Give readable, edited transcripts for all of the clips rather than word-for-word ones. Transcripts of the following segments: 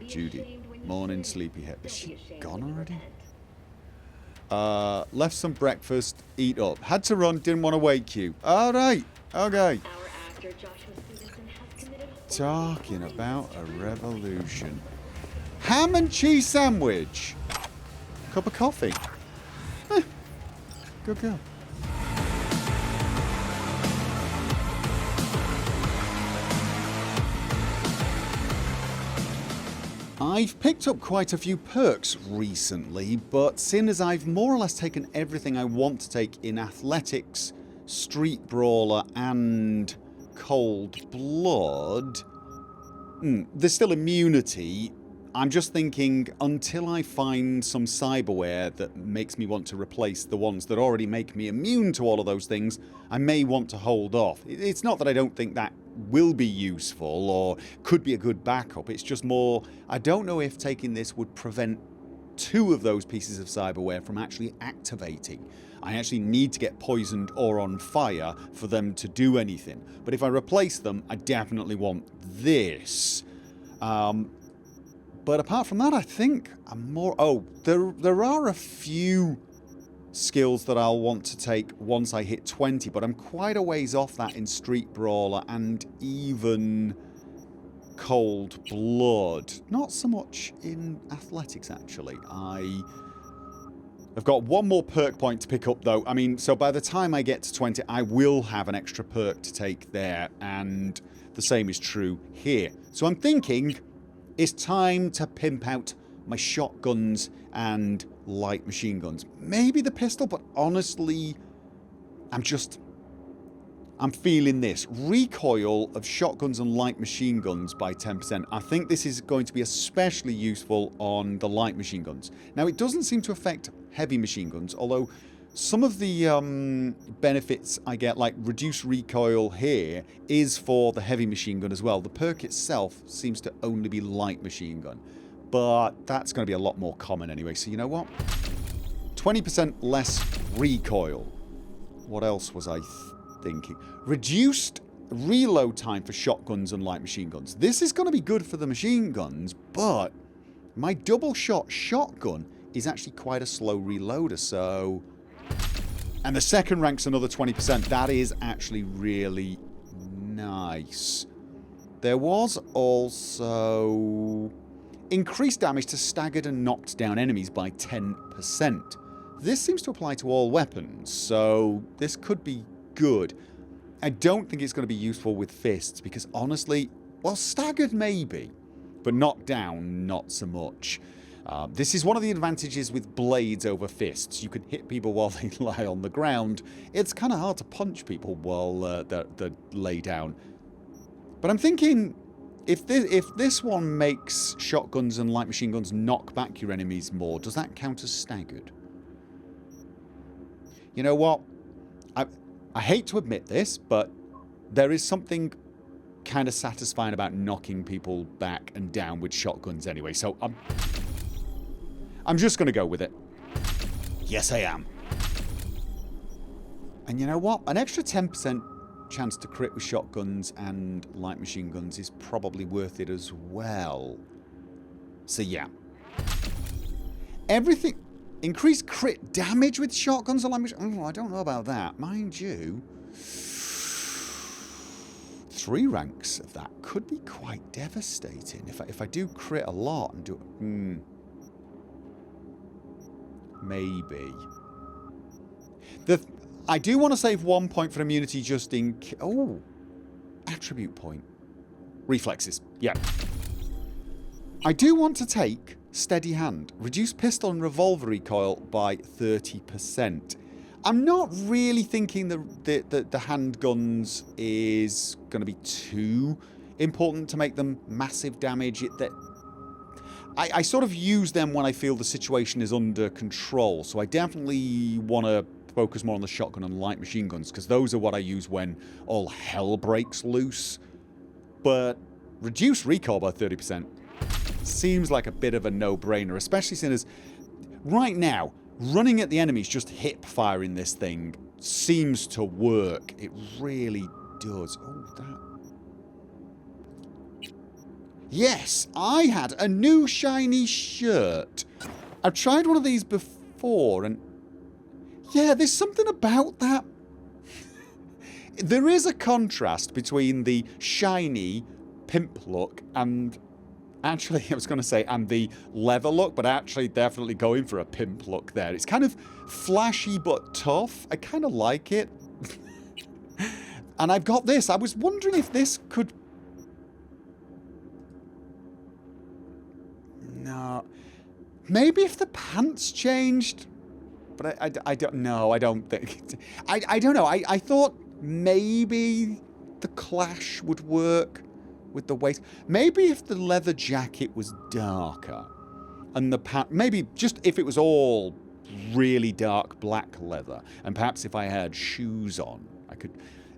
Judy. Morning, sleepyhead. Is she gone already? Left some breakfast, eat up. Had to run, didn't want to wake you. Alright, okay. Talking about a revolution. Ham and cheese sandwich. Cup of coffee. Good girl. I've picked up quite a few perks recently, but seeing as I've more or less taken everything I want to take in athletics, street brawler and cold blood, there's still immunity. I'm just thinking until I find some cyberware that makes me want to replace the ones that already make me immune to all of those things, I may want to hold off. It's not that I don't think that will be useful or could be a good backup, it's just more I don't know if taking this would prevent two of those pieces of cyberware from actually activating. I actually need to get poisoned or on fire for them to do anything. But if I replace them, I definitely want this. But apart from that, I think I'm more... Oh, there are a few skills that I'll want to take once I hit 20, but I'm quite a ways off that in Street Brawler and even Cold Blood. Not so much in Athletics, actually. I've got one more perk point to pick up, though. I mean, so by the time I get to 20, I will have an extra perk to take there, and the same is true here. So I'm thinking it's time to pimp out my shotguns and light machine guns. Maybe the pistol, but honestly, I'm feeling this. Recoil of shotguns and light machine guns by 10%. I think this is going to be especially useful on the light machine guns. Now, it doesn't seem to affect heavy machine guns, although some of the benefits I get, like reduced recoil here, is for the heavy machine gun as well. The perk itself seems to only be light machine gun, but that's going to be a lot more common anyway. So you know what? 20% less recoil. What else was I thinking? Reduced reload time for shotguns and light machine guns. This is going to be good for the machine guns, but my double shot shotgun is actually quite a slow reloader, so... And the second rank's another 20%. That is actually really nice. There was also increased damage to staggered and knocked down enemies by 10%. This seems to apply to all weapons, so this could be good. I don't think it's going to be useful with fists because honestly, well, staggered maybe, but knocked down not so much. This is one of the advantages with blades over fists. You can hit people while they lie on the ground. It's kind of hard to punch people while they lay down. But I'm thinking, if this one makes shotguns and light machine guns knock back your enemies more, does that count as staggered? You know what? I hate to admit this, but there is something kind of satisfying about knocking people back and down with shotguns anyway, so I'm just going to go with it. Yes, I am. And you know what? An extra 10% chance to crit with shotguns and light machine guns is probably worth it as well. So yeah. Everything... Increased crit damage with shotguns and light machine... Oh, I don't know about that. Mind you... 3 ranks of that could be quite devastating. If I do crit a lot and do... Maybe. I do want to save 1 point for immunity just in... Oh. Attribute point. Reflexes. Yeah. I do want to take steady hand. Reduce pistol and revolver recoil by 30%. I'm not really thinking the handguns is going to be too important to make them massive damage. I sort of use them when I feel the situation is under control, so I definitely want to focus more on the shotgun and light machine guns, because those are what I use when all hell breaks loose. But reduce recoil by 30% seems like a bit of a no-brainer, especially since right now, running at the enemies, just hip firing this thing seems to work. It really does. Oh, that... Yes, I had a new shiny shirt. I've tried one of these before and... yeah, there's something about that. There is a contrast between the shiny pimp look and... actually, I was going to say, and the leather look, but actually definitely going for a pimp look there. It's kind of flashy but tough. I kind of like it. And I've got this. I was wondering if this could... no. Maybe if the pants changed. But I don't know. I don't think... I don't know. I thought maybe the clash would work with the waist. Maybe if the leather jacket was darker. And the pant... maybe just if it was all really dark black leather. And perhaps if I had shoes on, I could...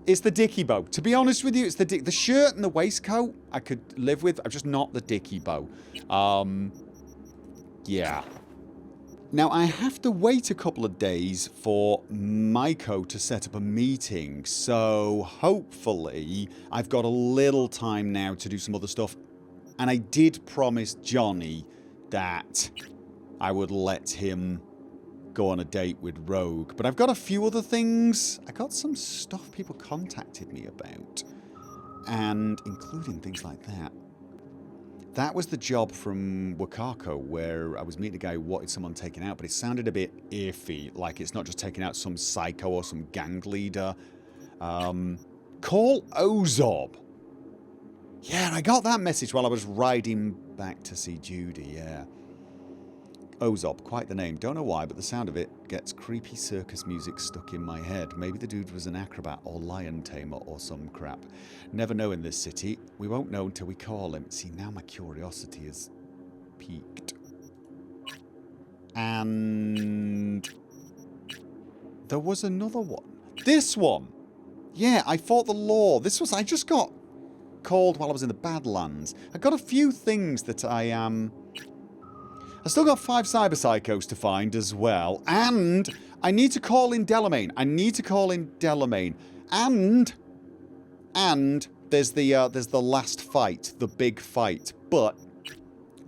it's the dicky bow. To be honest with you, it's the shirt and the waistcoat I could live with. I'm just not the dicky bow. Yeah. Now, I have to wait a couple of days for Maiko to set up a meeting. So, hopefully, I've got a little time now to do some other stuff. And I did promise Johnny that I would let him go on a date with Rogue. But I've got a few other things. I got some stuff people contacted me about. And including things like that. That was the job from Wakako where I was meeting a guy who wanted someone taken out, but it sounded a bit iffy. Like it's not just taking out some psycho or some gang leader. Call Ozob. Yeah, and I got that message while I was riding back to see Judy, yeah. Ozob, quite the name. Don't know why, but the sound of it gets creepy circus music stuck in my head. Maybe the dude was an acrobat or lion tamer or some crap. Never know in this city. We won't know until we call him. See, now my curiosity is piqued. And... there was another one. This one! Yeah, I fought the law. This was... I just got called while I was in the Badlands. I got a few things that I still got 5 cyberpsychos to find as well. And I need to call in Delamain. And there's the last fight, the big fight. But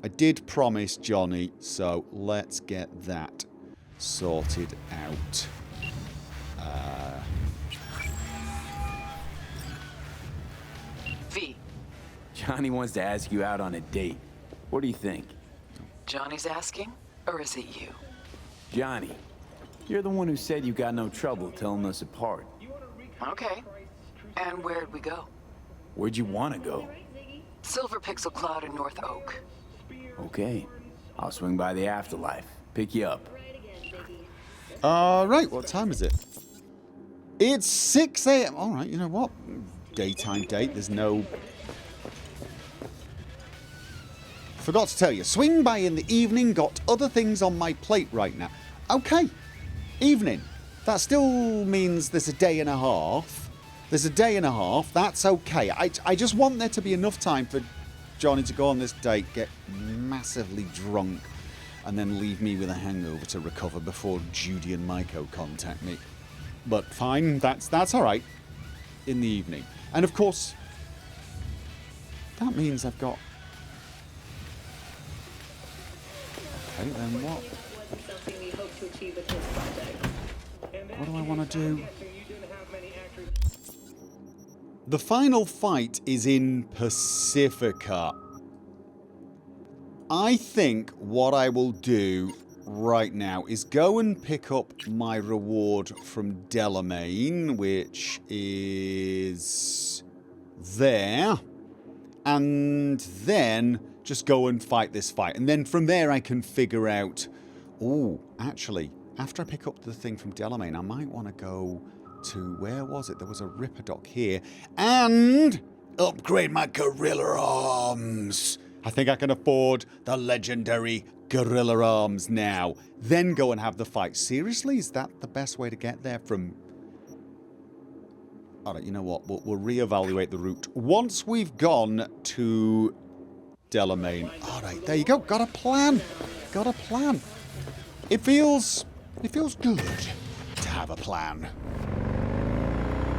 I did promise Johnny, so let's get that sorted out. V. Johnny wants to ask you out on a date. What do you think? Johnny's asking, or is it you? Johnny, you're the one who said you got no trouble telling us apart. Okay. And where'd we go? Where'd you want to go? Silver Pixel Cloud in North Oak. Okay. I'll swing by the afterlife. Pick you up. Right, what time is it? It's 6 AM. Alright, you know what? Daytime date, there's no... Forgot to tell you, swing by in the evening, got other things on my plate right now. Okay, evening. That still means there's a day and a half. That's okay. I just want there to be enough time for Johnny to go on this date, get massively drunk, and then leave me with a hangover to recover before Judy and Maiko contact me. But fine, that's alright. In the evening. And of course, that means I've got... okay, then what? What do I want to do? The final fight is in Pacifica. I think what I will do right now is go and pick up my reward from Delamain, which is there, and then just go and fight this fight. And then from there I can figure out... oh, actually, after I pick up the thing from Delamain, I might want to go to... where was it? There was a ripperdoc here. And upgrade my gorilla arms. I think I can afford the legendary gorilla arms now. Then go and have the fight. Seriously? Is that the best way to get there from... alright, you know what? We'll reevaluate the route once we've gone to Delamain. Alright, there you go. Got a plan. It feels good to have a plan.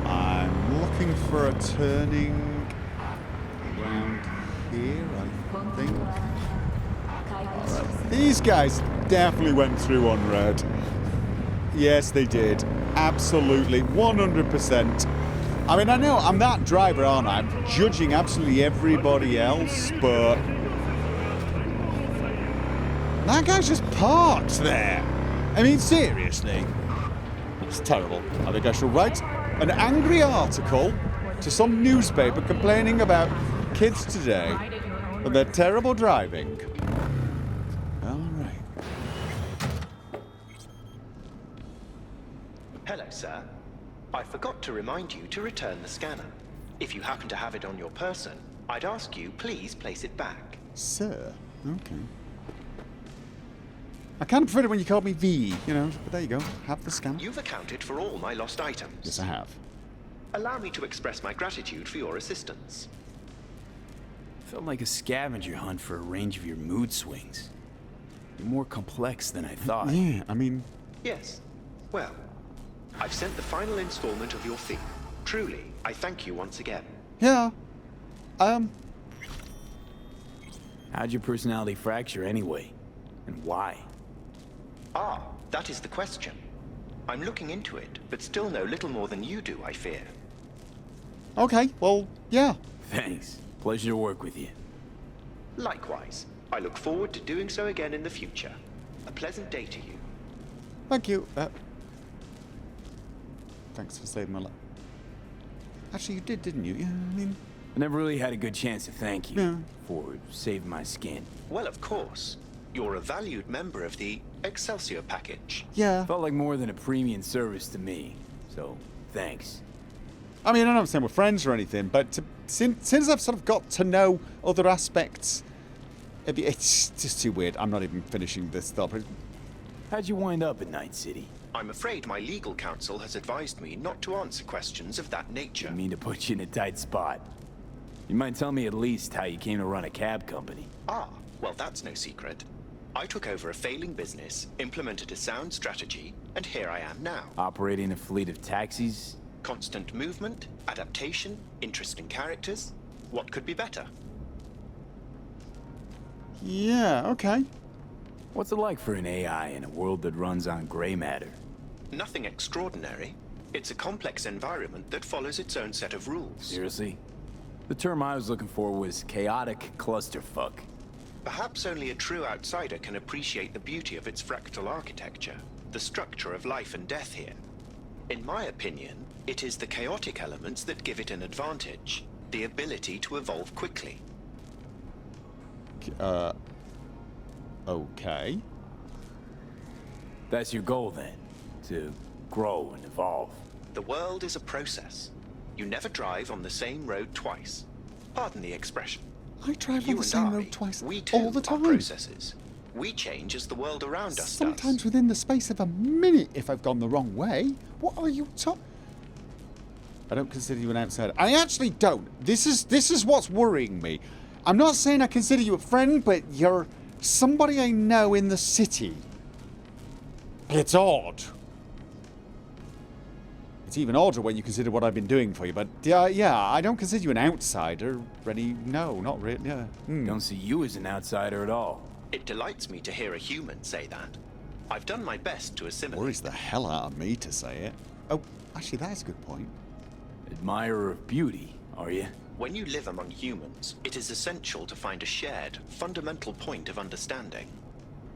I'm looking for a turning around here, I thing. These guys definitely went through unread. Yes, they did. Absolutely. 100%. I mean, I know I'm that driver, aren't I? I'm judging absolutely everybody else, but... that guy's just parked there. I mean, seriously. It's terrible. I think I shall write an angry article to some newspaper complaining about kids today and their terrible driving. All right. Hello, sir. I forgot to remind you to return the scanner. If you happen to have it on your person, I'd ask you please place it back. Sir? Okay. I kind of prefer it when you call me V, you know, but there you go. Have the scanner. You've accounted for all my lost items. Yes, I have. Allow me to express my gratitude for your assistance. Felt like a scavenger hunt for a range of your mood swings. You're more complex than I thought. Yeah, I mean... Yes. Well, I've sent the final installment of your fee. Truly, I thank you once again. Yeah. How'd your personality fracture anyway? And why? Ah, that is the question. I'm looking into it, but still know little more than you do, I fear. Okay, well, yeah. Thanks. Pleasure to work with you. Likewise. I look forward to doing so again in the future. A pleasant day to you. Thank you. Thanks for saving my life. Actually, you did, didn't you? Yeah, I mean... I never really had a good chance to thank you Yeah. for saving my skin. Well, of course. You're a valued member of the Excelsior package. Yeah. Felt like more than a premium service to me, so thanks. I mean, I'm not saying we're friends or anything, but since I've sort of got to know other aspects, it's just too weird. I'm not even finishing this thought. How'd you wind up at Night City? I'm afraid my legal counsel has advised me not to answer questions of that nature. I mean to put you in a tight spot. You might tell me at least how you came to run a cab company. Ah, well, that's no secret. I took over a failing business, implemented a sound strategy, and here I am now. Operating a fleet of taxis? Constant movement, adaptation, interesting characters. What could be better? Yeah, okay. What's it like for an AI in a world that runs on gray matter? Nothing extraordinary. It's a complex environment that follows its own set of rules. Seriously? The term I was looking for was chaotic clusterfuck. Perhaps only a true outsider can appreciate the beauty of its fractal architecture, the structure of life and death here. In my opinion, it is the chaotic elements that give it an advantage, the ability to evolve quickly. Okay. That's your goal then? To grow and evolve? The world is a process. You never drive on the same road twice. Pardon the expression. I drive on You the and same I, road twice we too all the are time. processes. We change as the world around us Sometimes does. within the space of a minute if I've gone the wrong way. What are you talking... I don't consider you an outsider. I actually don't. This is what's worrying me. I'm not saying I consider you a friend, but you're somebody I know in the city. It's odd. It's even odder when you consider what I've been doing for you, but yeah, I don't consider you an outsider. No, not really. Yeah. Don't see you as an outsider at all. It delights me to hear a human say that. I've done my best to assimilate. Worries the hell out of me to say it. Oh, actually, that's a good point. Admirer of beauty, are you? When you live among humans, it is essential to find a shared, fundamental point of understanding.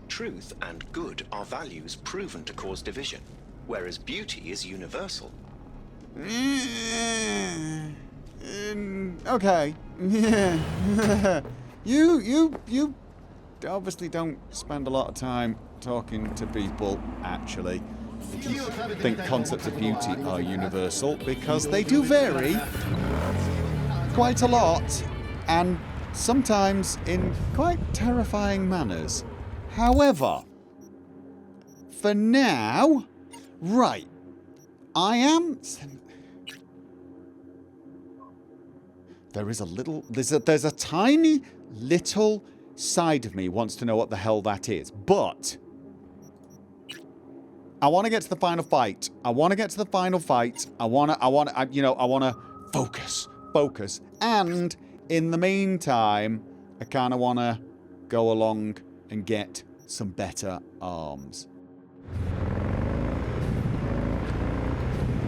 Truth and good are values proven to cause division, whereas beauty is universal. Okay. Yeah. You obviously don't spend a lot of time talking to people, actually. If you think concepts of beauty are universal, because they do vary quite a lot, and sometimes in quite terrifying manners. However, for now, right, there's a tiny little side of me wants to know what the hell that is, but I want to get to the final fight. I want to focus. And in the meantime, I kind of want to go along and get some better arms.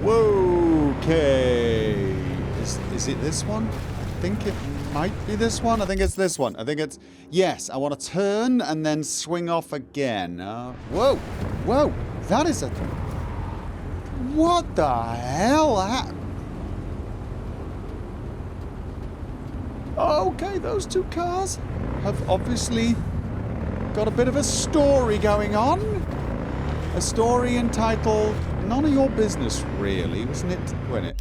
Whoa, okay. Is it this one? I think it might be this one. I think it's this one. I think it's... Yes, I want to turn and then swing off again. Whoa. Whoa. That is a... What the hell? Okay, those two cars have obviously got a bit of a story going on. A story entitled None of Your Business, really, wasn't it? Wasn't it?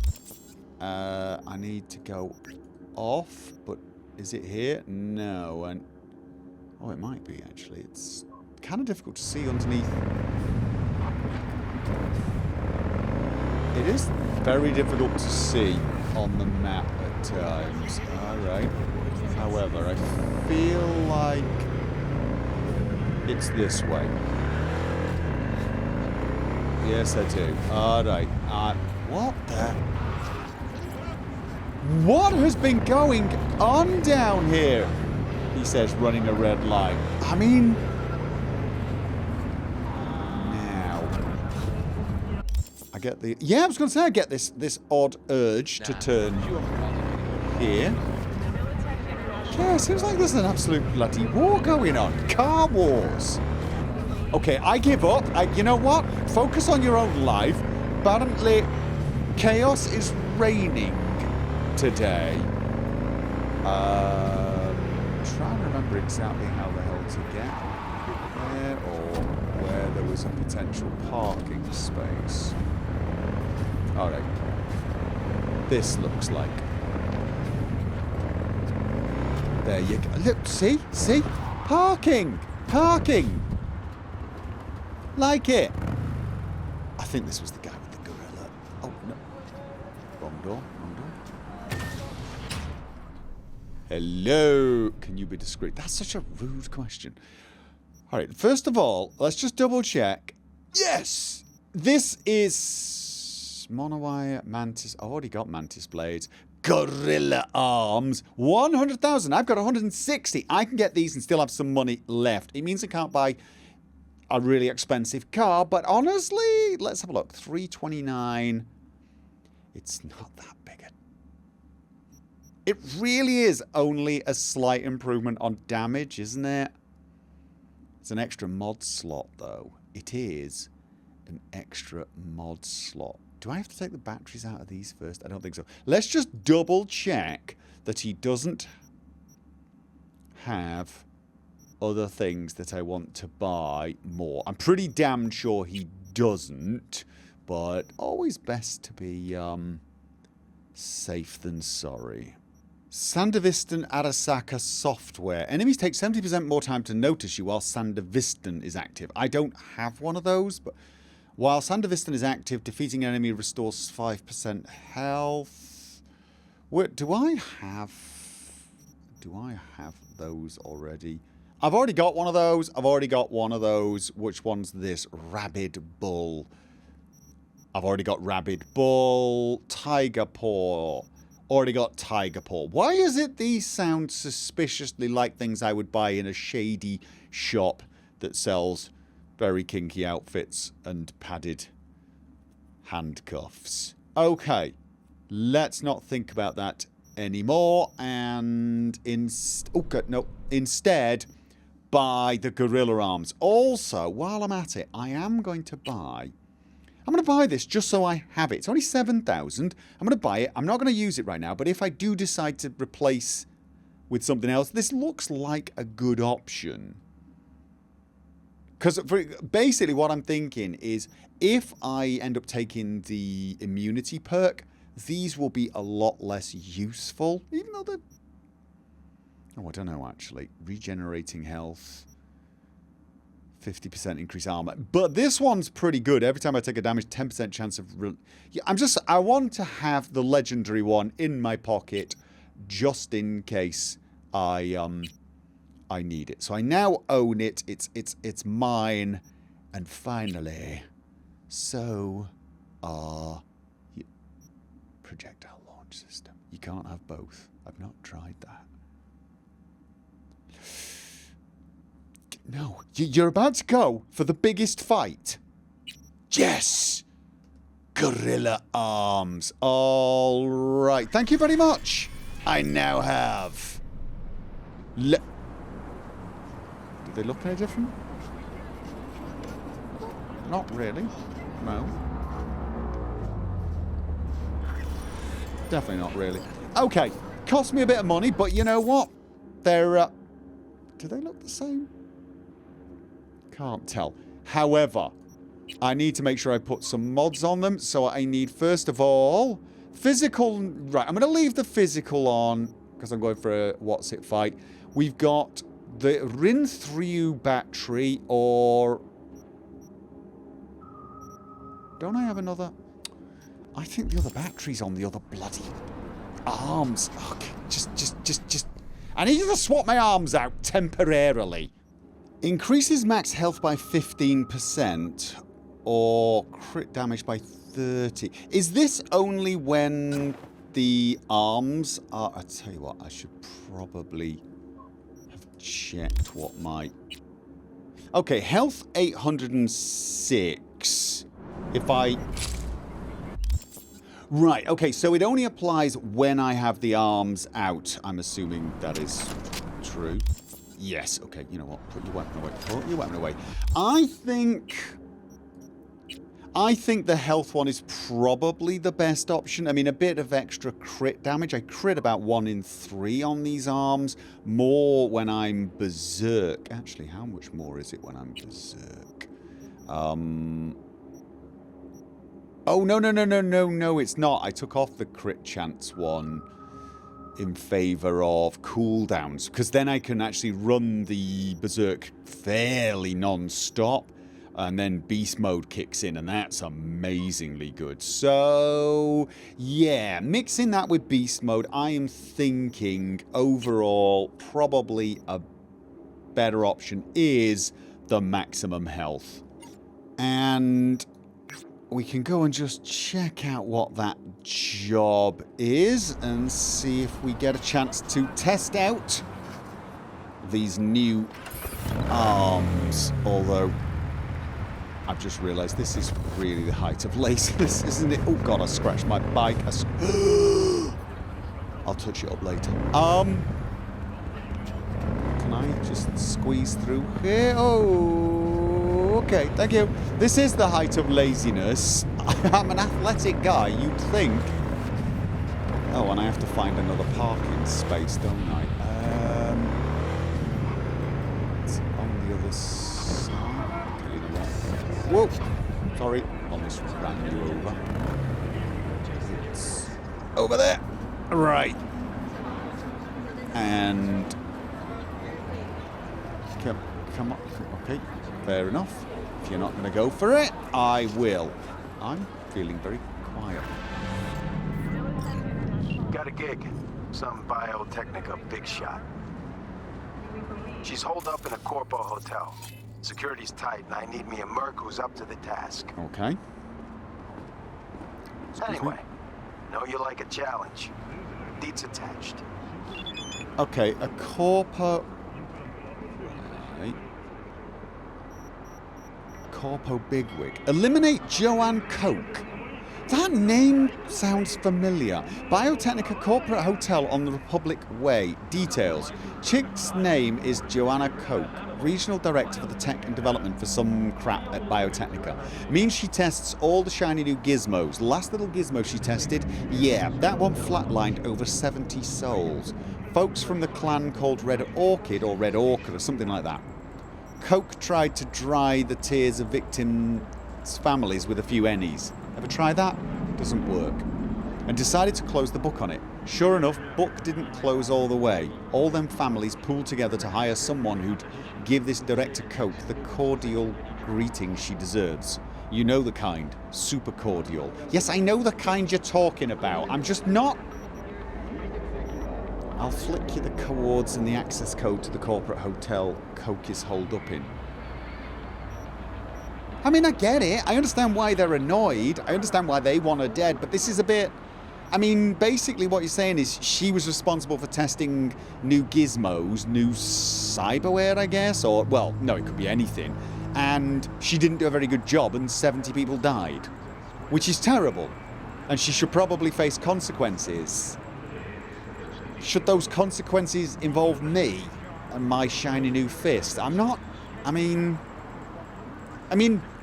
I need to go off, but is it here? No. And oh, it might be, actually. It's kind of difficult to see underneath. It is very difficult to see on the map at times. Alright. However, I feel like it's this way. Yes, I do. Alright. What the... What has been going on down here? He says, running a red light. I mean... Now... I get the... Yeah, I was going to say I get this odd urge to turn here. Yeah, it seems like there's an absolute bloody war going on. Car wars. Okay, I give up. You know what? Focus on your own life. Apparently, chaos is reigning today. Trying to remember exactly how the hell to get there, or where there was a potential parking space. Alright. This looks like... There you go. Look, see? See? Parking! Parking! Like it. I think this was the guy with the gorilla. Oh, no. Wrong door. Wrong door. Hello. Can you be discreet? That's such a rude question. All right. First of all, let's just double check. Yes! This is monowire, mantis. I've already got mantis blades. Gorilla arms. 100,000. I've got 160. I can get these and still have some money left. It means I can't buy a really expensive car, but honestly, let's have a look. 329. It's not that big. It really is only a slight improvement on damage, isn't it? It's an extra mod slot, though. It is an extra mod slot. Do I have to take the batteries out of these first? I don't think so. Let's just double check that he doesn't have other things that I want to buy more. I'm pretty damn sure he doesn't, but always best to be safe than sorry. Sandevistan Arasaka software. Enemies take 70% more time to notice you while Sandevistan is active. I don't have one of those, but while Sandevistan is active, defeating an enemy restores 5% health. Do I have those already? I've already got one of those. Which one's this? Rabid Bull. I've already got Rabid Bull. Tiger Paw. Already got Tiger Paw. Why is it these sound suspiciously like things I would buy in a shady shop that sells very kinky outfits and padded handcuffs? Okay. Let's not think about that anymore. And instead, buy the gorilla arms. Also, while I'm at it, I'm going to buy this just so I have it. It's only 7,000. I'm going to buy it. I'm not going to use it right now, but if I do decide to replace with something else, this looks like a good option. Because basically what I'm thinking is if I end up taking the immunity perk, these will be a lot less useful, even though they're... Oh, I don't know, actually. Regenerating health. 50% increase armor. But this one's pretty good. Every time I take a damage, 10% chance of... I want to have the legendary one in my pocket just in case I need it. So I now own it. It's mine. And finally, so are projectile launch system. You can't have both. I've not tried that. No. You're about to go for the biggest fight. Yes! Gorilla arms. All right. Thank you very much. I now have... Do they look any different? Not really. No. Definitely not really. Okay. Cost me a bit of money, but you know what? They're... do they look the same? Can't tell. However, I need to make sure I put some mods on them. So I need, first of all, physical... Right, I'm going to leave the physical on because I'm going for a what's it fight. We've got the Rin 3 battery or... Don't I have another? I think the other battery's on the other bloody arms. Okay, just... I need to swap my arms out temporarily. Increases max health by 15% or crit damage by 30. Is this only when the arms are... I tell you what, I should probably have checked what my... Okay, health 806. If I... Right, okay, so it only applies when I have the arms out. I'm assuming that is true. Yes, okay, you know what? Put your weapon away. Put your weapon away. I think the health one is probably the best option. I mean, a bit of extra crit damage. I crit about 1 in 3 on these arms. More when I'm berserk. Actually, how much more is it when I'm berserk? Oh, no, it's not. I took off the crit chance one in favour of cooldowns, because then I can actually run the berserk fairly non-stop, and then beast mode kicks in, and that's amazingly good. So, yeah, mixing that with beast mode, I am thinking overall probably a better option is the maximum health. And... we can go and just check out what that job is and see if we get a chance to test out these new arms. Although, I've just realised this is really the height of laziness, isn't it? Oh god, I scratched my bike. I'll touch it up later. Can I just squeeze through here? Oh... okay, thank you. This is the height of laziness. I'm an athletic guy, you'd think. Oh, and I have to find another parking space, don't I? It's on the other side. Okay, you know what? Whoa! Sorry, almost ran you over. It's over there. Right. And... come on. Okay, fair enough. If you're not going to go for it, I will. I'm feeling very quiet. Got a gig. Some biotechnica big shot. She's holed up in a Corpo hotel. Security's tight, and I need me a merc who's up to the task. Okay. Anyway, know you like a challenge. Deets attached. Okay, a Corpo... right. Corpo bigwig. Eliminate Joanne Coke. That name sounds familiar. Biotechnica Corporate Hotel on the Republic Way. Details. Chick's name is Joanna Coke, Regional Director for the Tech and Development for some crap at Biotechnica. Means she tests all the shiny new gizmos. Last little gizmo she tested, yeah, that one flatlined over 70 souls. Folks from the clan called Red Orchid or Red Orchid or something like that. Coke tried to dry the tears of victims' families with a few ennies. Ever try that? Doesn't work. And decided to close the book on it. Sure enough, book didn't close all the way. All them families pooled together to hire someone who'd give this director Coke the cordial greeting she deserves. You know the kind. Super cordial. Yes, I know the kind you're talking about. I'm just not... I'll flick you the coords and the access code to the corporate hotel Coke is holed up in. I mean, I get it. I understand why they're annoyed. I understand why they want her dead, but this is a bit... I mean, basically what you're saying is she was responsible for testing new gizmos, new cyberware, I guess, or, well, no, it could be anything. And she didn't do a very good job and 70 people died, which is terrible. And she should probably face consequences. Should those consequences involve me and my shiny new fist? I mean,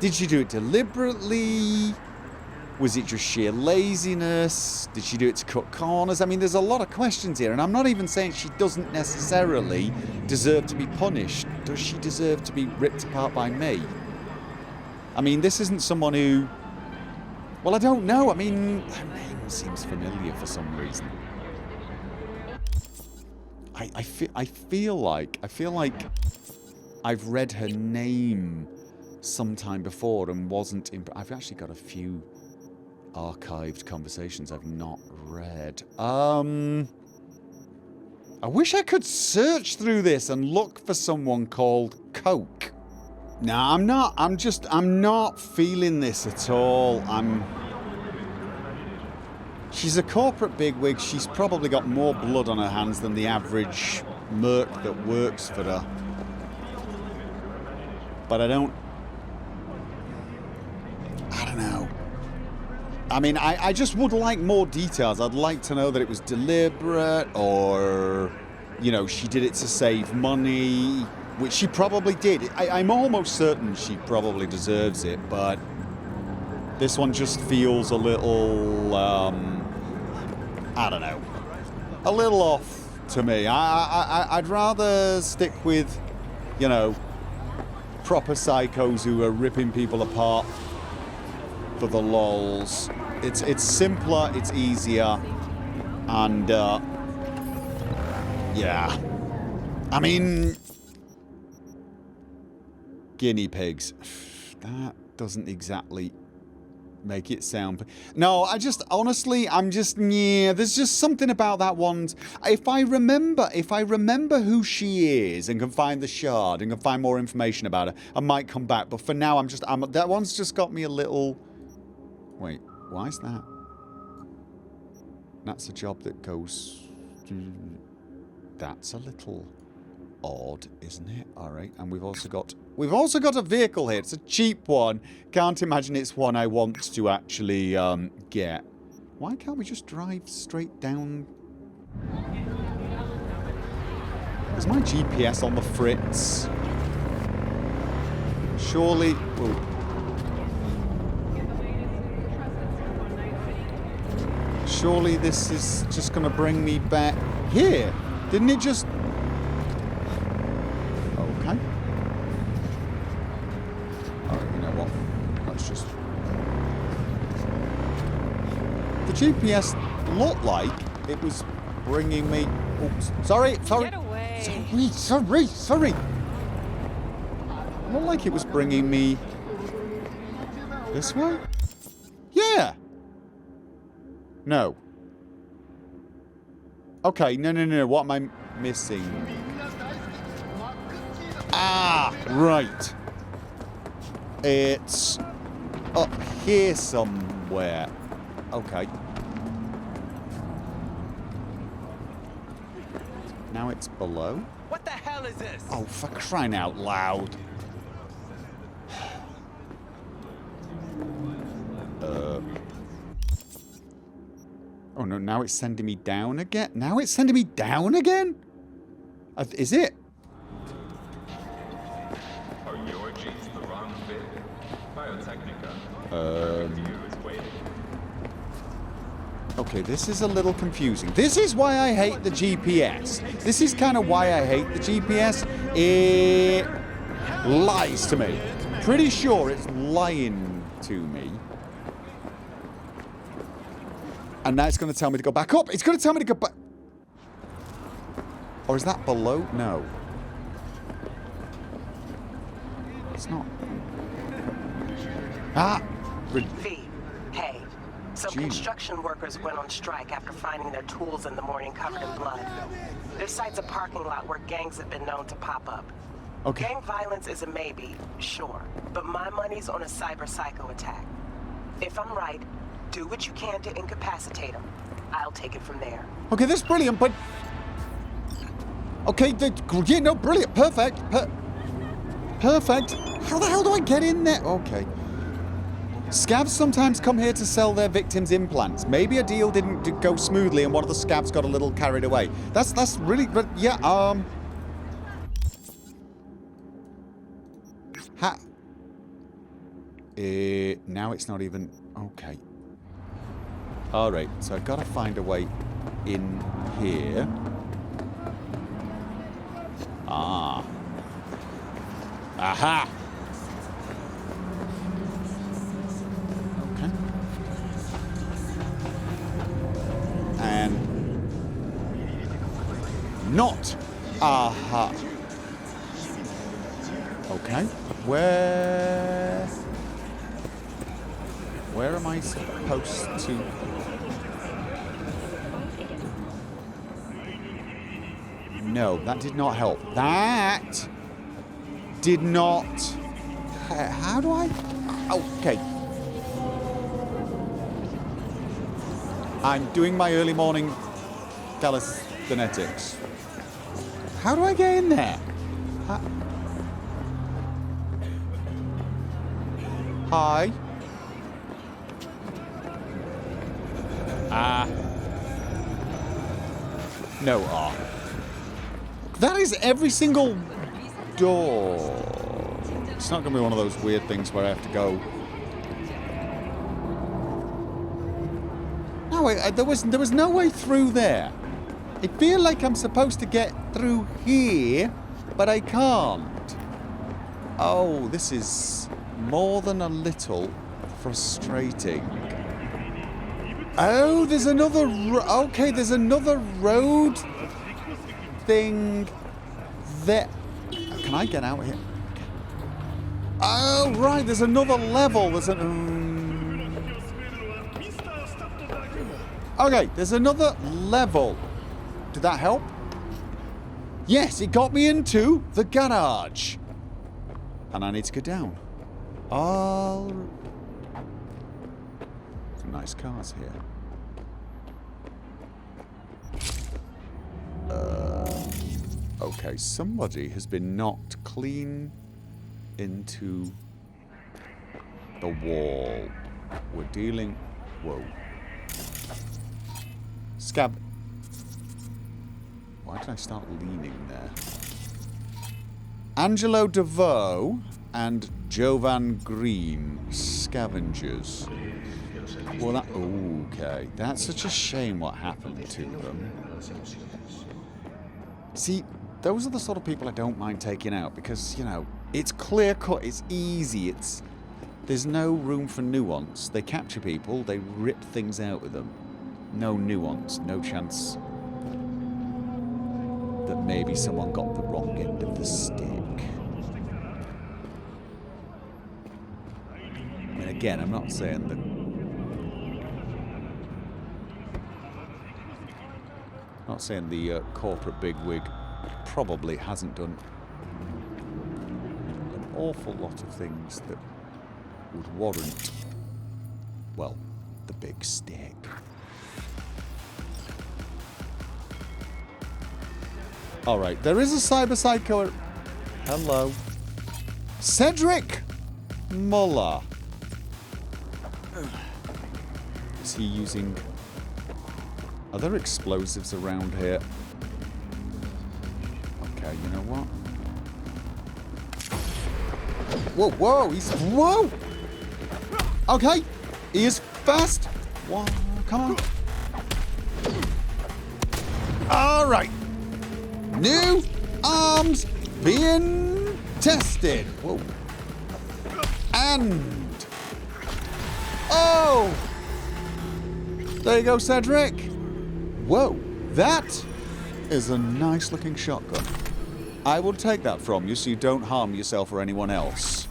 did she do it deliberately? Was it just sheer laziness? Did she do it to cut corners? I mean, there's a lot of questions here, and I'm not even saying she doesn't necessarily deserve to be punished. Does she deserve to be ripped apart by me? I mean, this isn't someone who... Well, I don't know. I mean, her name seems familiar for some reason. I feel like I've read her name sometime before and wasn't... I've actually got a few archived conversations I've not read. I wish I could search through this and look for someone called Coke. No, I'm not. I'm not feeling this at all. She's a corporate bigwig. She's probably got more blood on her hands than the average merc that works for her. But I don't know. I mean, I just would like more details. I'd like to know that it was deliberate or, you know, she did it to save money, which she probably did. I'm almost certain she probably deserves it, but this one just feels a little, I don't know, a little off to me. I'd rather stick with, you know, proper psychos who are ripping people apart for the lols. It's simpler, it's easier, and yeah. I mean, guinea pigs. That doesn't exactly make it sound... No, honestly, yeah, there's just something about that one. If I remember who she is and can find the shard and can find more information about her, I might come back. But for now, that one's just got me a little... Wait, why is that? That's a job that goes... That's a little odd, isn't it? All right, and we've also got a vehicle here. It's a cheap one. Can't imagine it's one I want to actually get. Why can't we just drive straight down? Is my GPS on the fritz? Surely... Ooh. Surely this is just going to bring me back here. Didn't it just... Okay. Alright, you know what? Let's just... The GPS looked like it was bringing me... Oops. Sorry. Get away. Sorry. It looked like it was bringing me... This way? Yeah. No. Okay, no. What am I missing? Ah, right. It's up here somewhere. Okay. Now it's below. What the hell is this? Oh, for crying out loud. Oh no, now it's sending me down again? Now it's sending me down again? Is it? Are your jeans the wrong fit? Biotechnica. Okay, this is a little confusing. This is why I hate the GPS. This is kind of why I hate the GPS. It lies to me. Pretty sure it's lying to me. And now it's going to tell me to go back up. It's going to tell me to go back. Or is that below? No. It's not. Ah! V, hey. Some construction workers went on strike after finding their tools in the morning covered in blood. This site's a parking lot where gangs have been known to pop up. Okay. Gang violence is a maybe, sure, but my money's on a cyberpsycho attack. If I'm right, do what you can to incapacitate them. I'll take it from there. Okay, that's brilliant, but... Okay, yeah, no, brilliant, perfect, perfect. How the hell do I get in there? Okay. Scavs sometimes come here to sell their victims implants. Maybe a deal didn't go smoothly and one of the scavs got a little carried away. That's really... But yeah, now it's not even... Okay. Alright, so I've got to find a way in here. Ah. Aha! Okay. And... Not! Aha! Okay. Where am I supposed to... No, that did not help. That did not... How do I... Okay. I'm doing my early morning calisthenics. How do I get in there? Hi. No R. That is every single door. It's not going to be one of those weird things where I have to go. No, there was no way through there. I feel like I'm supposed to get through here, but I can't. Oh, this is more than a little frustrating. Oh, there's another... Okay, there's another road thing there. Can I get out here? Oh, right, there's another level. There's an... Okay, there's another level. Did that help? Yes, it got me into the garage. And I need to go down. Oh... Some nice cars here. Okay, somebody has been knocked clean into the wall. We're dealing... Whoa. Scab. Why did I start leaning there? Angelo DeVoe and Jovan Green, scavengers. Well, that... Okay. That's such a shame what happened to them. See, those are the sort of people I don't mind taking out because, you know, it's clear cut, it's easy, there's no room for nuance. They capture people, they rip things out of them. No nuance, no chance that maybe someone got the wrong end of the stick. And again, I'm not saying that... Not saying the corporate bigwig probably hasn't done an awful lot of things that would warrant, well, the big stick. Alright, there is a cyberpsycho. Hello. Cedric Muller. Is he using... Are there explosives around here? Okay, you know what? Whoa, whoa, he's... Whoa! Okay, he is fast. Whoa, come on. Alright. New arms being tested. Whoa. And... Oh! There you go, Cedric. Whoa, that is a nice looking shotgun. I will take that from you so you don't harm yourself or anyone else.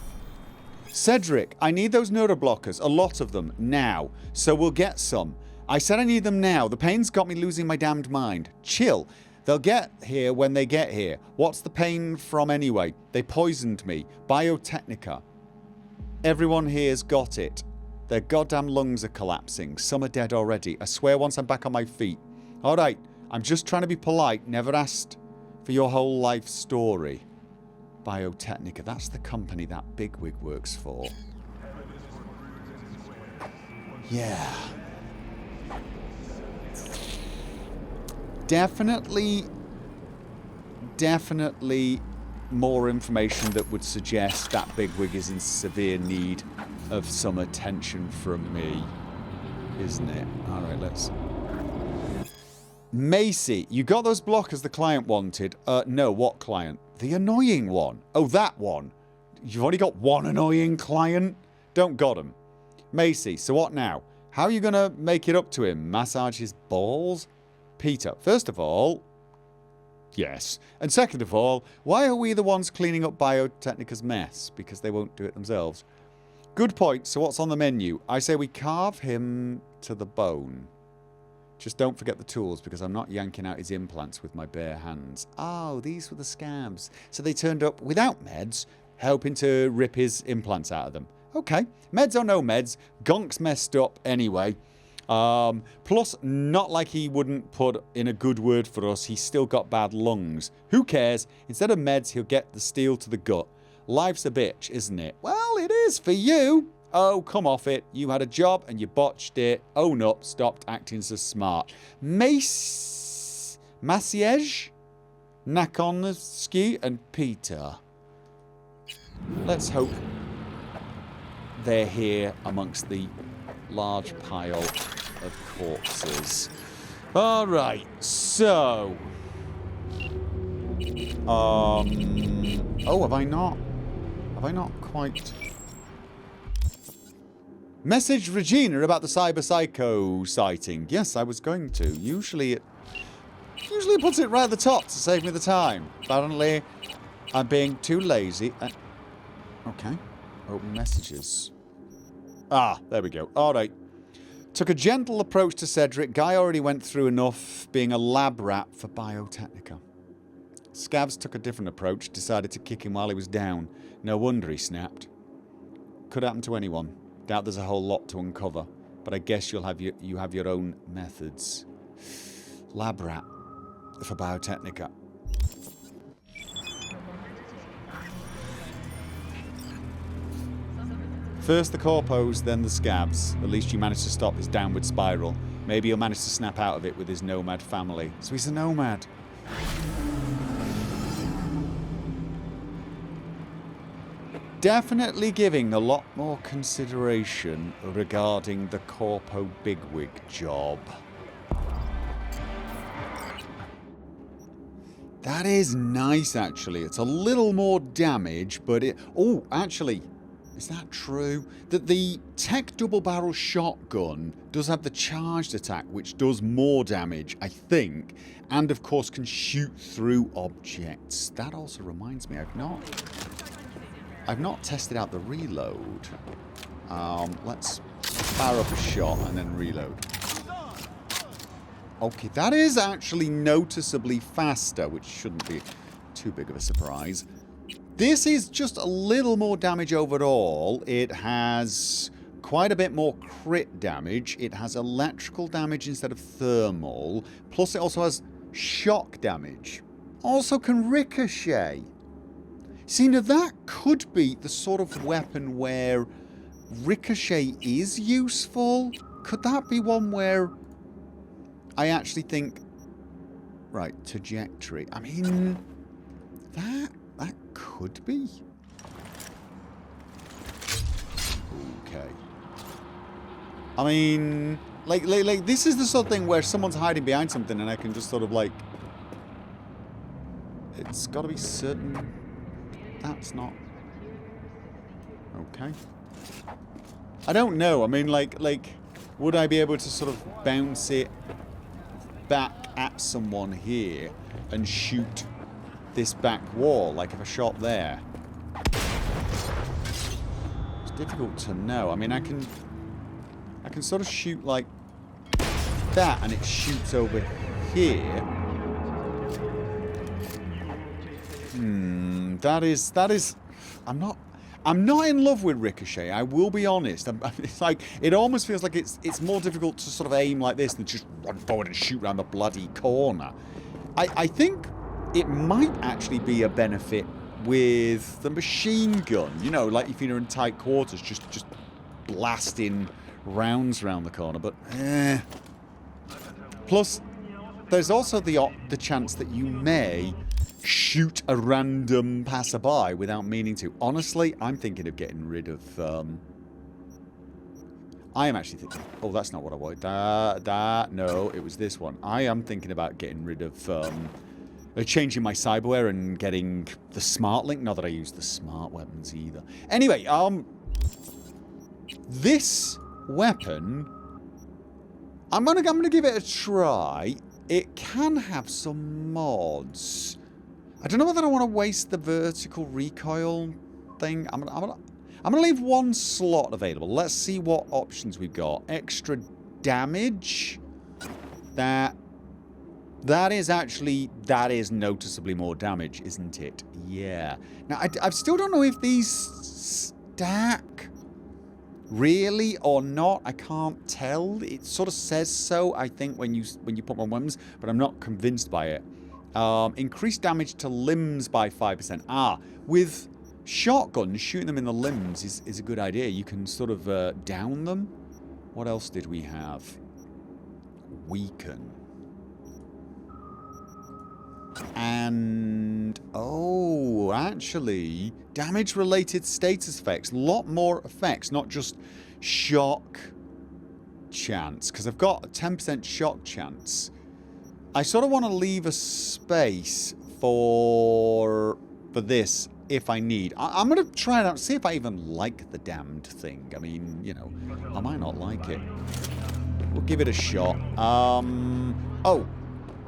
Cedric, I need those neuroblockers, a lot of them, now. So we'll get some. I said I need them now. The pain's got me losing my damned mind. Chill. They'll get here when they get here. What's the pain from anyway? They poisoned me. Biotechnica. Everyone here's got it. Their goddamn lungs are collapsing. Some are dead already. I swear once I'm back on my feet. Alright, I'm just trying to be polite. Never asked for your whole life story. Biotechnica, that's the company that bigwig works for. Yeah. Definitely more information that would suggest that bigwig is in severe need of some attention from me, isn't it? Alright, let's... Macy, you got those blockers the client wanted. No, what client? The annoying one. Oh, that one. You've only got one annoying client? Don't got him. Macy, so what now? How are you going to make it up to him? Massage his balls? Peter, first of all, yes. And second of all, why are we the ones cleaning up Biotechnica's mess? Because they won't do it themselves. Good point. So what's on the menu? I say we carve him to the bone. Just don't forget the tools, because I'm not yanking out his implants with my bare hands. Oh, these were the scabs. So they turned up without meds, helping to rip his implants out of them. Okay, meds or no meds, Gonk's messed up anyway. Plus, not like he wouldn't put in a good word for us. He's still got bad lungs. Who cares? Instead of meds, he'll get the steel to the gut. Life's a bitch, isn't it? Well, it is for you. Oh, come off it. You had a job and you botched it. Own up. Stopped acting so smart. Maciej, Nakonowski, and Peter. Let's hope they're here amongst the large pile of corpses. Alright, so... Oh, have I not quite... Message Regina about the cyberpsycho sighting. Yes, I was going to. Usually it puts it right at the top to save me the time. Apparently, I'm being too lazy. Okay. Open messages. Ah, there we go. Alright. Took a gentle approach to Cedric. Guy already went through enough being a lab rat for Biotechnica. Scavs took a different approach. Decided to kick him while he was down. No wonder he snapped. Could happen to anyone. Doubt there's a whole lot to uncover, but I guess you have your own methods. Lab rat for Biotechnica. First the corpos, then the scabs. At least you managed to stop his downward spiral. Maybe he'll manage to snap out of it with his Nomad family. So he's a Nomad. Definitely giving a lot more consideration regarding the corpo bigwig job. That is nice, actually. It's a little more damage, but it... Oh, actually, is that true? That the tech double-barrel shotgun does have the charged attack, which does more damage, I think, and of course can shoot through objects. That also reminds me, I've not tested out the reload. Let's fire up a shot and then reload. Okay, that is actually noticeably faster, which shouldn't be too big of a surprise. This is just a little more damage overall. It has quite a bit more crit damage. It has electrical damage instead of thermal. Plus it also has shock damage. Also can ricochet. See, now that could be the sort of weapon where ricochet is useful. Could that be one where I actually think... Right, trajectory. I mean, that could be. Okay. I mean, like this is the sort of thing where someone's hiding behind something and I can just sort of like... It's got to be certain... That's not... Okay. I don't know. I mean, like, would I be able to sort of bounce it back at someone here and shoot this back wall, like if I shot there? It's difficult to know. I mean, I can sort of shoot like that and it shoots over here. That is, I'm I'm not in love with Ricochet, I will be honest. It's like, it almost feels like it's more difficult to sort of aim like this than just run forward and shoot around the bloody corner. I think it might actually be a benefit with the machine gun. You know, like if you're in tight quarters, just blasting rounds around the corner, but Plus, there's also the chance that you may shoot a random passerby without meaning to. Honestly, I'm thinking of getting rid of... I am actually thinking... Oh, that's not what I wanted. No, it was this one. I am thinking about getting rid of... changing my cyberware and getting the smart link. Not that I use the smart weapons either. Anyway, this weapon... I'm gonna give it a try. It can have some mods. I don't know whether I want to waste the vertical recoil thing. I'm gonna leave one slot available. Let's see what options we've got. Extra damage. That is noticeably more damage, isn't it? Yeah. Now I still don't know if these stack really or not. I can't tell. It sort of says so, I think, when you put on weapons, but I'm not convinced by it. Increased damage to limbs by 5%. With shotguns, shooting them in the limbs is a good idea. You can sort of down them. What else did we have? Weaken. And, oh, actually, damage-related status effects. A lot more effects, not just shock chance. Because I've got a 10% shock chance. I sort of want to leave a space for this if I need. I'm going to try it out, see if I even like the damned thing. I mean, you know, I might not like it. We'll give it a shot. Oh,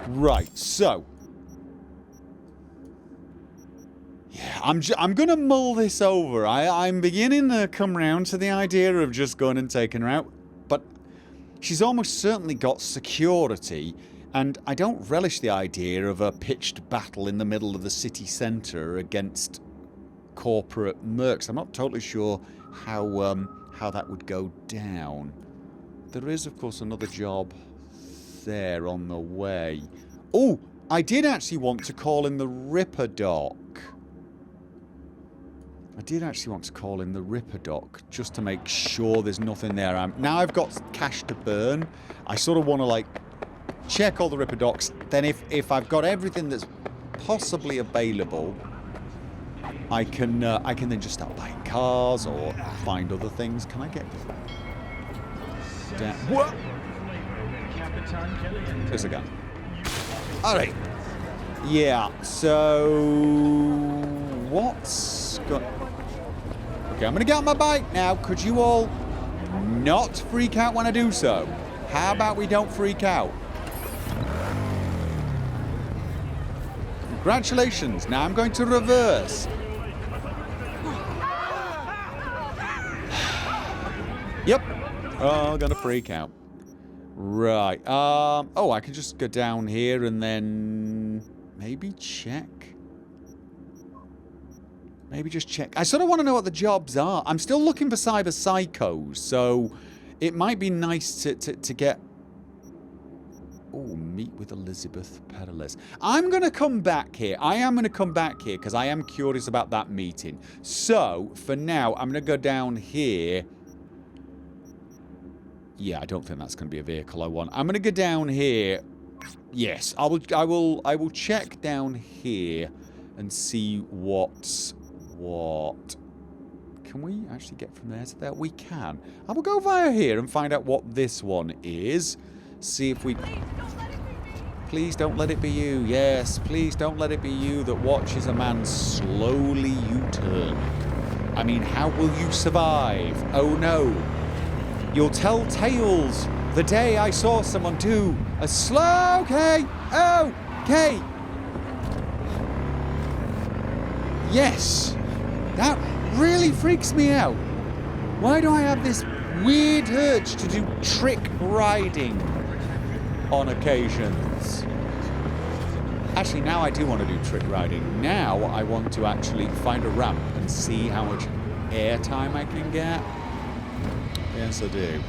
right, so... Yeah, I'm gonna mull this over. I'm beginning to come round to the idea of just going and taking her out. But she's almost certainly got security, and I don't relish the idea of a pitched battle in the middle of the city centre against corporate mercs. I'm not totally sure how that would go down. There is, of course, another job there on the way. Oh, I did actually want to call in the ripperdoc. I did actually want to call in the ripperdoc just to make sure there's nothing there. Now I've got cash to burn. I sort of want to like check all the ripperdocs. Then if I've got everything that's possibly available, I can then just start buying cars or find other things. Can I get down? What? There's a gun. All right. Yeah. So what's got? Okay, I'm gonna get on my bike now. Could you all not freak out when I do so? How about we don't freak out? Congratulations. Now I'm going to reverse. Yep. Oh, gonna freak out. Right. Oh, I can just go down here and then maybe check. Maybe just check. I sort of want to know what the jobs are. I'm still looking for cyberpsychos, so it might be nice to get... Oh, meet with Elizabeth Perez. I'm going to come back here. I am going to come back here because I am curious about that meeting. So, for now, I'm going to go down here. Yeah, I don't think that's going to be a vehicle I want. I'm going to go down here. Yes, I will check down here and see what's what. Can we actually get from there to there? We can. I will go via here and find out what this one is. See if we... Please don't let it be you. Yes, please don't let it be you that watches a man slowly U-turn. I mean, how will you survive? Oh no. You'll tell tales the day I saw someone do a slow... Okay. Okay. Yes. That really freaks me out. Why do I have this weird urge to do trick riding on occasions? Actually, now I do want to do trick riding. Now I want to actually find a ramp and see how much airtime I can get? Yes, I do.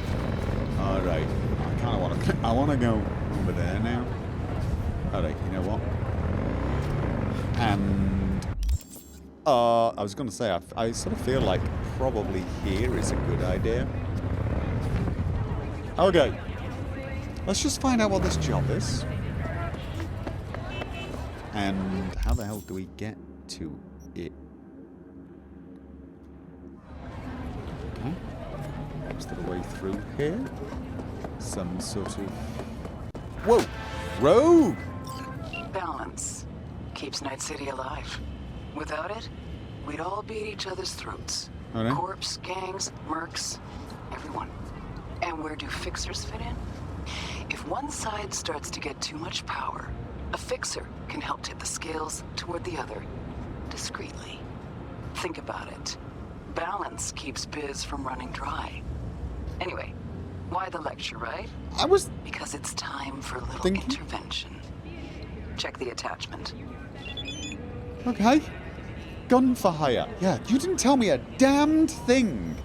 Alright. I kind of want to... I want to go over there now. Alright, you know what? And... I was going to say, I sort of feel like probably here is a good idea. Okay. Let's just find out what this job is. And how the hell do we get to it? Okay. Is there a way through here? Some sort of... Whoa! Rogue! Balance keeps Night City alive. Without it, we'd all be at each other's throats. Oh, no? Corps, gangs, mercs, everyone. And where do fixers fit in? If one side starts to get too much power, a fixer can help tip the scales toward the other, discreetly. Think about it. Balance keeps biz from running dry. Anyway, why the lecture, right? I was... Because it's time for a little Thinking. intervention. Check the attachment. Okay. Gun for hire. Yeah, you didn't tell me a damned thing.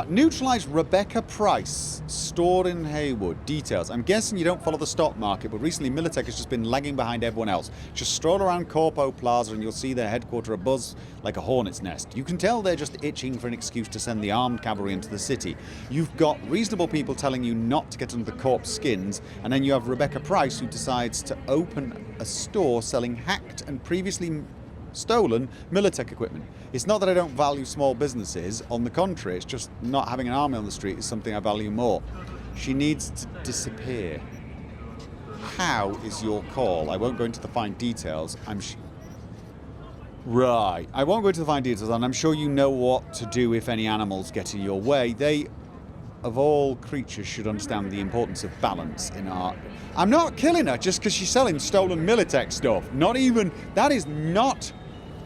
Neutralize Rebecca Price, stored in Haywood. Details. I'm guessing you don't follow the stock market, but recently Militech has just been lagging behind everyone else. Just stroll around Corpo Plaza and you'll see their headquarters abuzz like a hornet's nest. You can tell they're just itching for an excuse to send the armed cavalry into the city. You've got reasonable people telling you not to get under the corpse skins, and then you have Rebecca Price who decides to open a store selling hacked and previously stolen Militech equipment. It's not that I don't value small businesses. On the contrary, it's just not having an army on the street is something I value more. She needs to disappear. How is your call? I won't go into the fine details. Right. I won't go into the fine details, and I'm sure you know what to do if any animals get in your way. They, of all creatures, should understand the importance of balance in art. I'm not killing her just because she's selling stolen Militech stuff. Not even...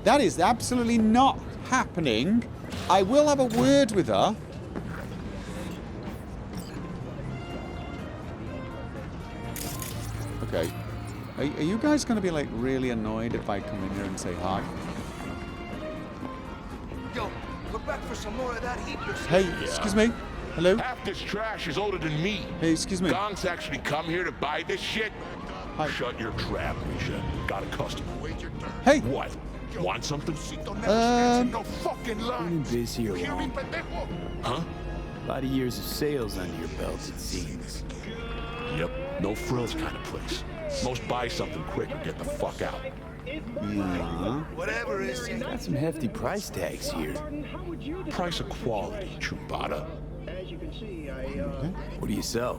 That is absolutely not happening. I will have a word with her. Okay. Are you guys going to be, like, really annoyed if I come in here and say hi? Yo, look back for some more of that heat. Hey, excuse me. Hello? Half this trash is older than me. Hey, excuse me. Gongs actually come here to buy this shit? Hi. Shut your trap, Misha. Got a customer. Hey! What? Want something? No fucking line. Only biz here long. Huh? A lot of years of sales under your belt, it seems. Yep. No frills kind of place. Most buy something quick or get the fuck out. Yeah. Whatever it is. Got some hefty price tags here. Price of quality, Chumbada. What do you sell?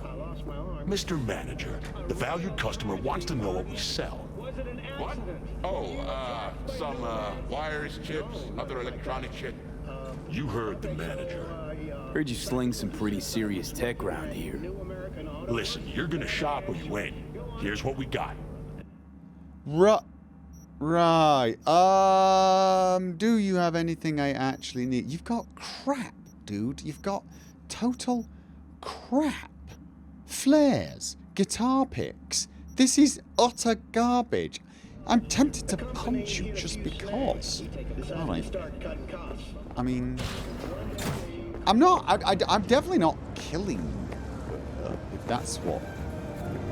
Mr. Manager, the valued customer wants to know what we sell. What? Oh, some, wires, chips, other electronic shit. You heard the manager. Heard you sling some pretty serious tech around here. Listen, you're gonna shop or you ain't. Here's what we got. Right. Do you have anything I actually need? You've got crap, dude. You've got total crap. Flares, guitar picks. This is utter garbage. I'm tempted to punch you just because. Alright. I mean... I'm definitely not killing her, if that's what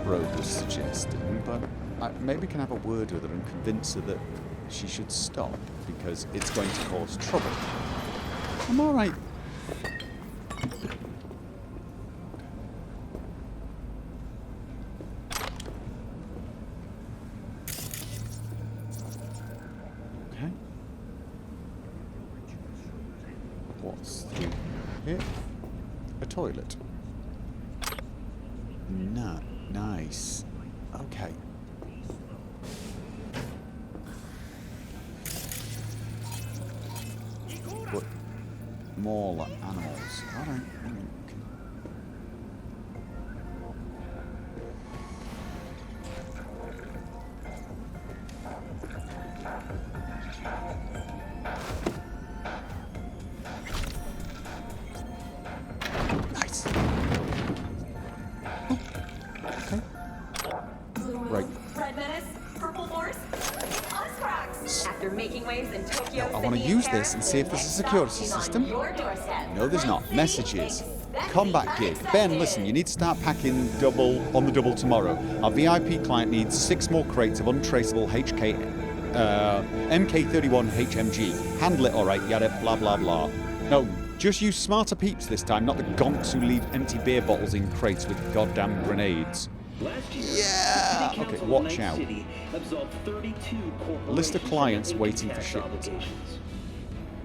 Rogue was suggesting, but I maybe can have a word with her and convince her that she should stop, because it's going to cause trouble. I'm alright. Okay. What's through here? A toilet. No, nice. Okay. What? More like animals. Alright. Nice. Oh. Okay. Right. Red Menace, Purple Force, Oscrax. After making waves in Tokyo, I want to Sydney, use and this and see if there's a security system. No, there's not. Messages. Combat gig. Ben, listen, you need to start packing on the double tomorrow. Our VIP client needs 6 more crates of untraceable MK31 HMG. Handle it alright, yada, blah, blah, blah. No, just use smarter peeps this time, not the gonks who leave empty beer bottles in crates with goddamn grenades. Yeah! Okay, watch out. List of clients waiting for shipment.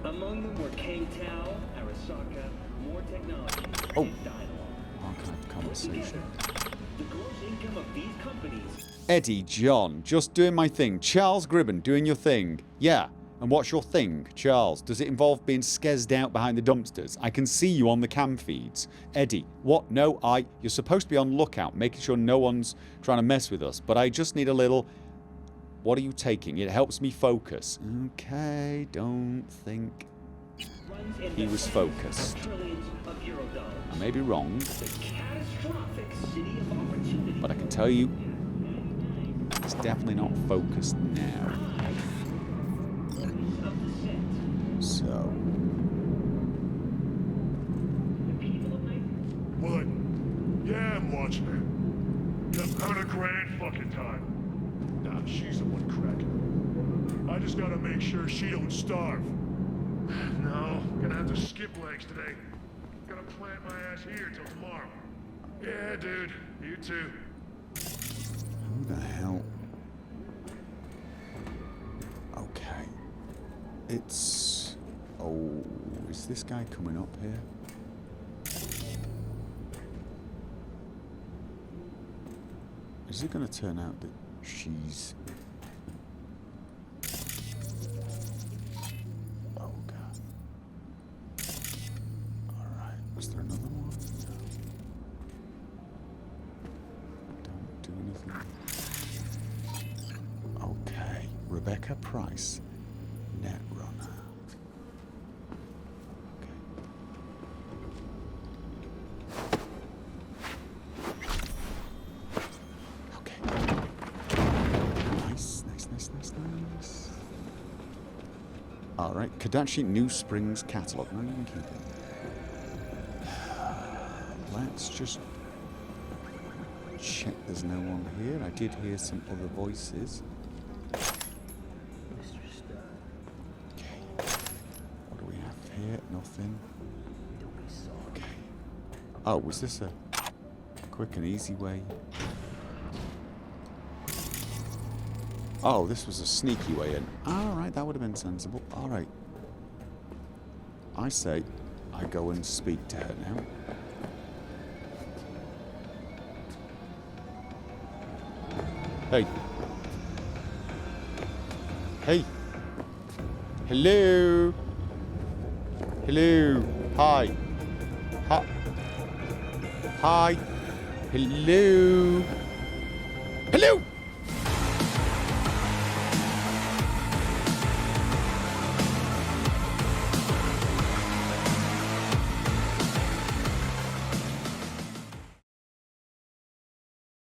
Among them were Kang Tao, Arasaka, more technology. Oh, archive conversation. The gross income of these companies. Eddie, John, just doing my thing. Charles Gribben, doing your thing. Yeah, and what's your thing, Charles? Does it involve being skezzed out behind the dumpsters? I can see you on the cam feeds. Eddie, what? No, you're supposed to be on lookout, making sure no one's trying to mess with us, but I just need a little... What are you taking? It helps me focus. Okay, don't think he was focused. I may be wrong, but I can tell you it's definitely not focused now. So... What? Yeah, I'm watching it. I'm having a grand fucking time. Nah, she's the one cracking. I just gotta make sure she don't starve. No, gonna have to skip legs today. Gotta plant my ass here till tomorrow. Yeah, dude. You too. Who the hell? Okay. It's... Oh, is this guy coming up here? Is it going to turn out that she's... Oh, God. Alright, was there another one? No. Don't do anything. Okay, Rebecca Price, Netrunner. Alright, Kadachi New Springs Catalogue. No, you can keep it. Let's just check there's no one here. I did hear some other voices. Okay. What do we have here? Nothing. Okay. Oh, was this a quick and easy way? Oh, this was a sneaky way in. Alright, that would have been sensible. Alright. I say I go and speak to her now. Hey. Hey. Hello. Hello. Hi. Hi. Hi. Hello. Hello.